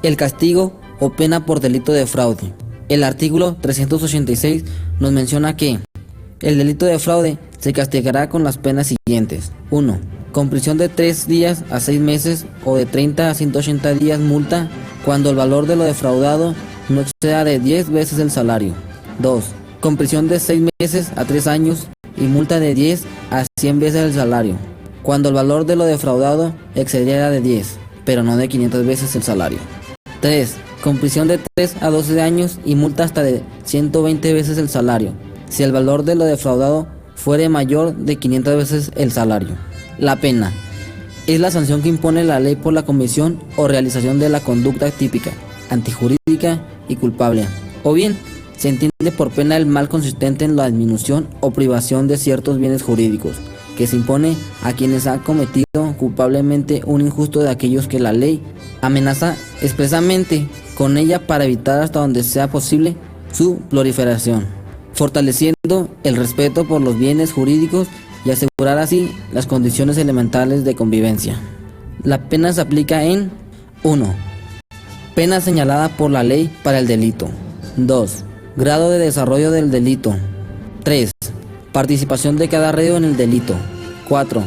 El castigo o pena por delito de fraude. El artículo 386 nos menciona que el delito de fraude se castigará con las penas siguientes. 1. Con prisión de 3 días a 6 meses o de 30 a 180 días multa cuando el valor de lo defraudado no exceda de 10 veces el salario. 2. Con prisión de 6 meses a 3 años y multa de 10 a 100 veces el salario, cuando el valor de lo defraudado excediera de 10, pero no de 500 veces el salario. 3. Con prisión de 3 a 12 años y multa hasta de 120 veces el salario, si el valor de lo defraudado fuere mayor de 500 veces el salario. La pena es la sanción que impone la ley por la comisión o realización de la conducta típica, antijurídica y culpable, o bien se entiende por pena el mal consistente en la disminución o privación de ciertos bienes jurídicos, que se impone a quienes han cometido culpablemente un injusto de aquellos que la ley amenaza expresamente con ella para evitar hasta donde sea posible su proliferación, fortaleciendo el respeto por los bienes jurídicos y asegurar así las condiciones elementales de convivencia. La pena se aplica en 1. Pena señalada por la ley para el delito. 2. Grado de desarrollo del delito. 3. Participación de cada reo en el delito. 4.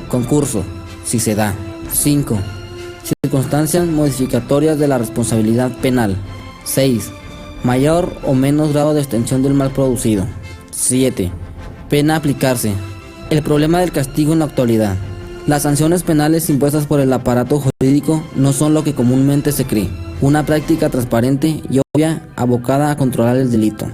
Concurso, si se da. 5. Circunstancias modificatorias de la responsabilidad penal. 6. Mayor o menos grado de extensión del mal producido. 7. Pena a aplicarse. El problema del castigo en la actualidad. Las sanciones penales impuestas por el aparato jurídico no son lo que comúnmente se cree, una práctica transparente y obvia abocada a controlar el delito.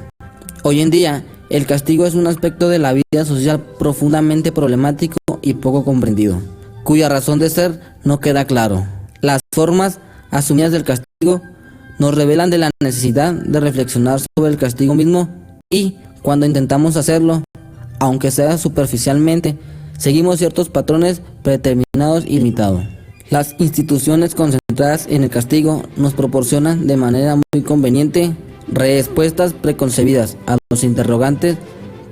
Hoy en día, el castigo es un aspecto de la vida social profundamente problemático y poco comprendido, cuya razón de ser no queda claro. Las formas asumidas del castigo nos revelan de la necesidad de reflexionar sobre el castigo mismo y, cuando intentamos hacerlo, aunque sea superficialmente, seguimos ciertos patrones predeterminados y limitados. Las instituciones concentradas en el castigo nos proporcionan de manera muy conveniente respuestas preconcebidas a los interrogantes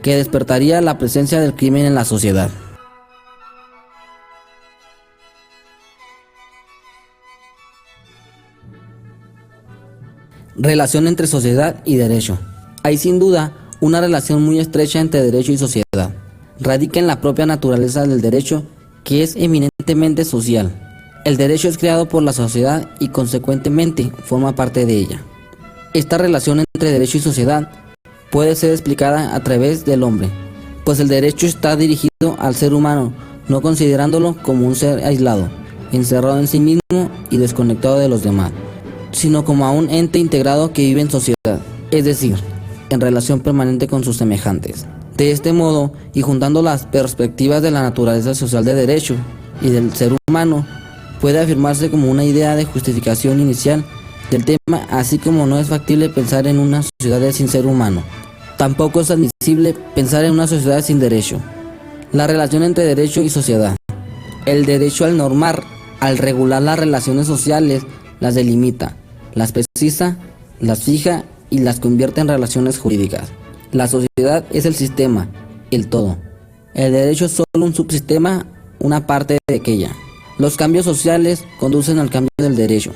que despertaría la presencia del crimen en la sociedad. Relación entre sociedad y derecho. Hay sin duda una relación muy estrecha entre derecho y sociedad. Radica en la propia naturaleza del derecho, que es eminentemente social. El derecho es creado por la sociedad y consecuentemente forma parte de ella. Esta relación entre derecho y sociedad puede ser explicada a través del hombre, pues el derecho está dirigido al ser humano, no considerándolo como un ser aislado, encerrado en sí mismo y desconectado de los demás, sino como a un ente integrado que vive en sociedad, es decir, en relación permanente con sus semejantes. De este modo, y juntando las perspectivas de la naturaleza social del derecho y del ser humano, puede afirmarse como una idea de justificación inicial del tema, así como no es factible pensar en una sociedad sin ser humano. Tampoco es admisible pensar en una sociedad sin derecho. La relación entre derecho y sociedad. El derecho al normar, al regular las relaciones sociales, las delimita, las precisa, las fija y las convierte en relaciones jurídicas. La sociedad es el sistema, el todo. El derecho es solo un subsistema, una parte de aquella. Los cambios sociales conducen al cambio del derecho.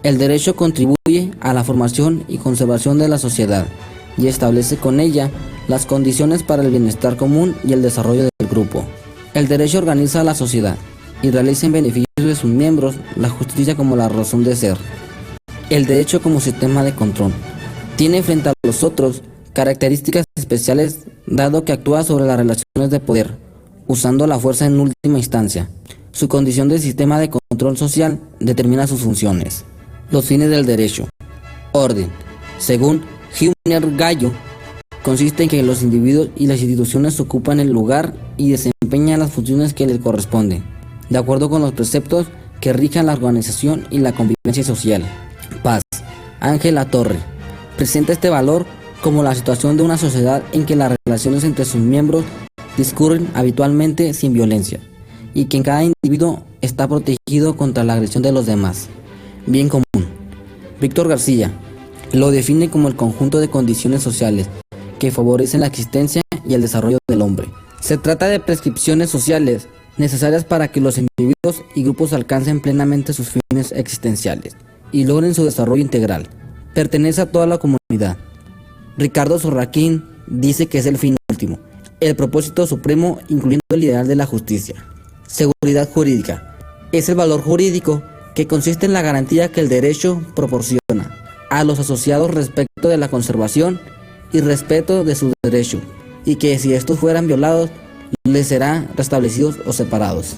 El derecho contribuye a la formación y conservación de la sociedad y establece con ella las condiciones para el bienestar común y el desarrollo del grupo. El derecho organiza a la sociedad y realiza en beneficio de sus miembros la justicia como la razón de ser. El derecho como sistema de control tiene frente a los otros características especiales, dado que actúa sobre las relaciones de poder, usando la fuerza en última instancia. Su condición de sistema de control social determina sus funciones. Los fines del derecho. Orden. Según Gimner Gallo, consiste en que los individuos y las instituciones ocupan el lugar y desempeñan las funciones que les corresponden, de acuerdo con los preceptos que rijan la organización y la convivencia social. Paz. Ángela Torre presenta este valor como la situación de una sociedad en que las relaciones entre sus miembros discurren habitualmente sin violencia y que en cada individuo está protegido contra la agresión de los demás. Bien común. Víctor García lo define como el conjunto de condiciones sociales que favorecen la existencia y el desarrollo del hombre. Se trata de prescripciones sociales necesarias para que los individuos y grupos alcancen plenamente sus fines existenciales y logren su desarrollo integral. Pertenece a toda la comunidad. Ricardo Sorraquín dice que es el fin último, el propósito supremo, incluyendo el ideal de la justicia. Seguridad jurídica. Es el valor jurídico que consiste en la garantía que el derecho proporciona a los asociados respecto de la conservación y respeto de sus derechos, y que si estos fueran violados, les serán restablecidos o separados.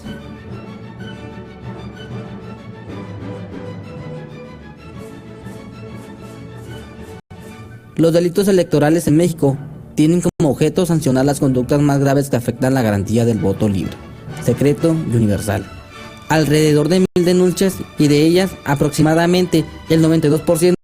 Los delitos electorales en México tienen como objeto sancionar las conductas más graves que afectan la garantía del voto libre, secreto y universal. Alrededor de 1,000 denuncias, y de ellas aproximadamente el 92%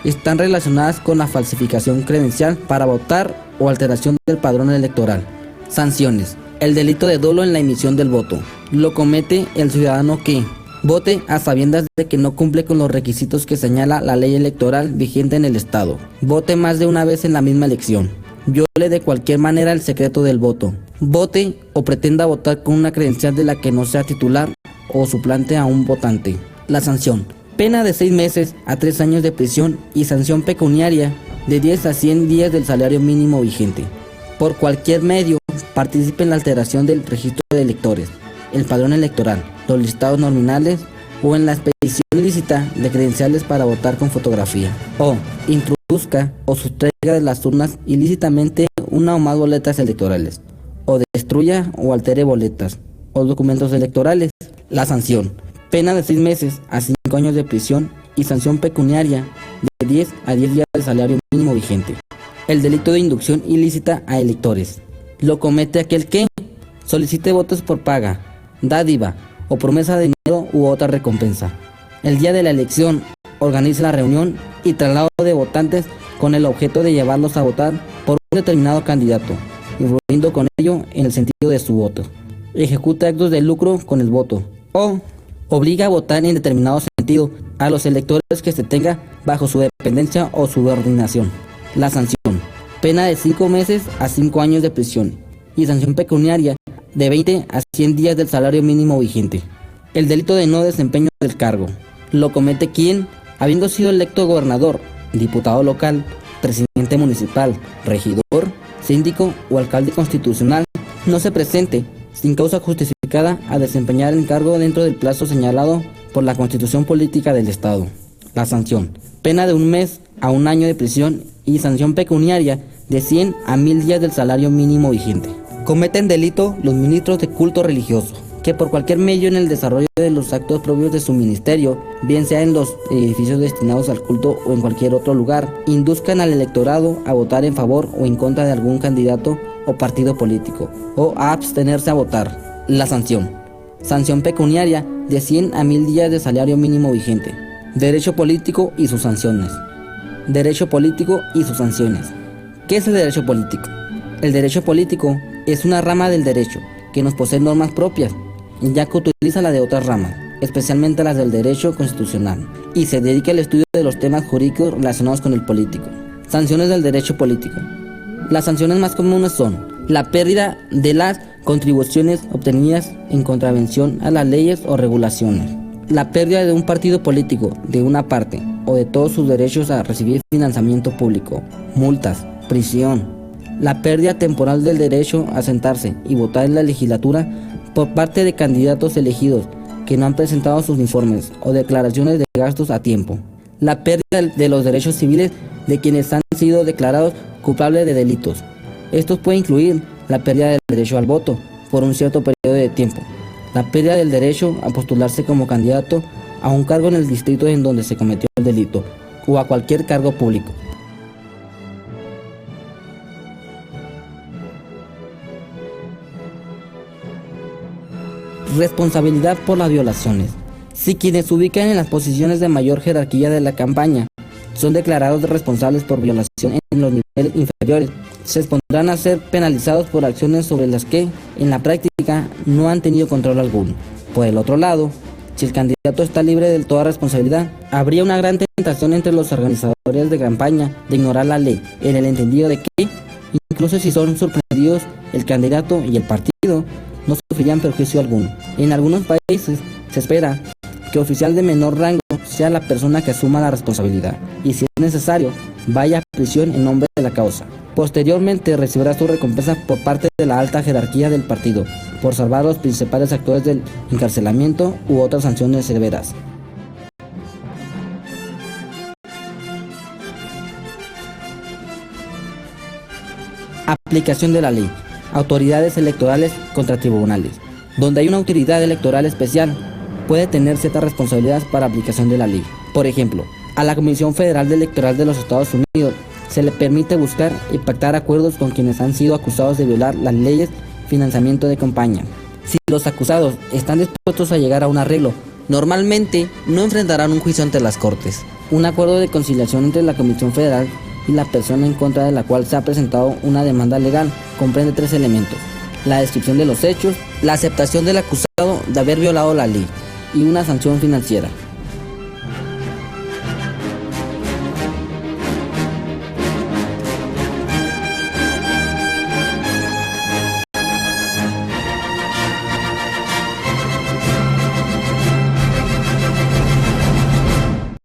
están relacionadas con la falsificación credencial para votar o alteración del padrón electoral. Sanciones. El delito de dolo en la emisión del voto. Lo comete el ciudadano que vote a sabiendas de que no cumple con los requisitos que señala la ley electoral vigente en el estado. Vote más de una vez en la misma elección. Viole de cualquier manera el secreto del voto. Vote o pretenda votar con una credencial de la que no sea titular o suplante a un votante. La sanción. Pena de 6 meses a 3 años de prisión y sanción pecuniaria de 10 a 100 días del salario mínimo vigente. Por cualquier medio participe en la alteración del registro de electores, el padrón electoral, los listados nominales o en la expedición ilícita de credenciales para votar con fotografía. O introduzca o sustraiga de las urnas ilícitamente una o más boletas electorales. O destruya o altere boletas o documentos electorales. La sanción. Pena de 6 meses a 5 años de prisión y sanción pecuniaria de 10 a 10 días del salario mínimo vigente. El delito de inducción ilícita a electores. Lo comete aquel que solicite votos por paga, dádiva o promesa de dinero u otra recompensa. El día de la elección organiza la reunión y traslado de votantes con el objeto de llevarlos a votar por un determinado candidato, influyendo con ello en el sentido de su voto. Ejecuta actos de lucro con el voto. O obliga a votar en determinado sentido a los electores que se tenga bajo su dependencia o subordinación. La sanción. Pena de 5 meses a 5 años de prisión y sanción pecuniaria de 20 a 100 días del salario mínimo vigente. El delito de no desempeño del cargo. Lo comete quien, habiendo sido electo gobernador, diputado local, presidente municipal, regidor, síndico o alcalde constitucional, no se presente sin causa justificada a desempeñar el cargo dentro del plazo señalado por la Constitución Política del Estado. La sanción. Pena de 1 mes a 1 año de prisión y sanción pecuniaria de 100 a 1,000 días del salario mínimo vigente. Cometen delito los ministros de culto religioso, que por cualquier medio en el desarrollo de los actos propios de su ministerio, bien sea en los edificios destinados al culto o en cualquier otro lugar, induzcan al electorado a votar en favor o en contra de algún candidato o partido político, o a abstenerse a votar. La sanción. Sanción pecuniaria de 100 a 1,000 días de salario mínimo vigente. Derecho político y sus sanciones. Derecho político y sus sanciones. ¿Qué es el derecho político? El derecho político es una rama del derecho que nos posee normas propias, ya que utiliza la de otras ramas, especialmente las del derecho constitucional, y se dedica al estudio de los temas jurídicos relacionados con el político. Sanciones del derecho político. Las sanciones más comunes son la pérdida de las contribuciones obtenidas en contravención a las leyes o regulaciones, la pérdida de un partido político, de una parte o de todos sus derechos a recibir financiamiento público, multas, prisión, la pérdida temporal del derecho a sentarse y votar en la legislatura por parte de candidatos elegidos que no han presentado sus informes o declaraciones de gastos a tiempo, la pérdida de los derechos civiles de quienes han sido declarados culpables de delitos. Estos pueden incluir la pérdida del derecho al voto por un cierto periodo de tiempo, la pérdida del derecho a postularse como candidato a un cargo en el distrito en donde se cometió el delito o a cualquier cargo público. Responsabilidad por las violaciones. Si quienes se ubican en las posiciones de mayor jerarquía de la campaña son declarados responsables por violación en los niveles inferiores, se expondrán a ser penalizados por acciones sobre las que, en la práctica, no han tenido control alguno. Por el otro lado, si el candidato está libre de toda responsabilidad, habría una gran tentación entre los organizadores de campaña de ignorar la ley, en el entendido de que, incluso si son sorprendidos, el candidato y el partido no sufrirían perjuicio alguno. En algunos países se espera que oficial de menor rango sea la persona que asuma la responsabilidad y, si es necesario, vaya a prisión en nombre de la causa. Posteriormente recibirá su recompensa por parte de la alta jerarquía del partido por salvar a los principales actores del encarcelamiento u otras sanciones severas. Aplicación de la ley. Autoridades electorales contra tribunales. Donde hay una autoridad electoral especial, puede tener ciertas responsabilidades para aplicación de la ley. Por ejemplo, a la Comisión Federal Electoral de los Estados Unidos se le permite buscar y pactar acuerdos con quienes han sido acusados de violar las leyes de financiamiento de campaña. Si los acusados están dispuestos a llegar a un arreglo, normalmente no enfrentarán un juicio ante las Cortes. Un acuerdo de conciliación entre la Comisión Federal y la persona en contra de la cual se ha presentado una demanda legal comprende 3 elementos: la descripción de los hechos, la aceptación del acusado de haber violado la ley y una sanción financiera.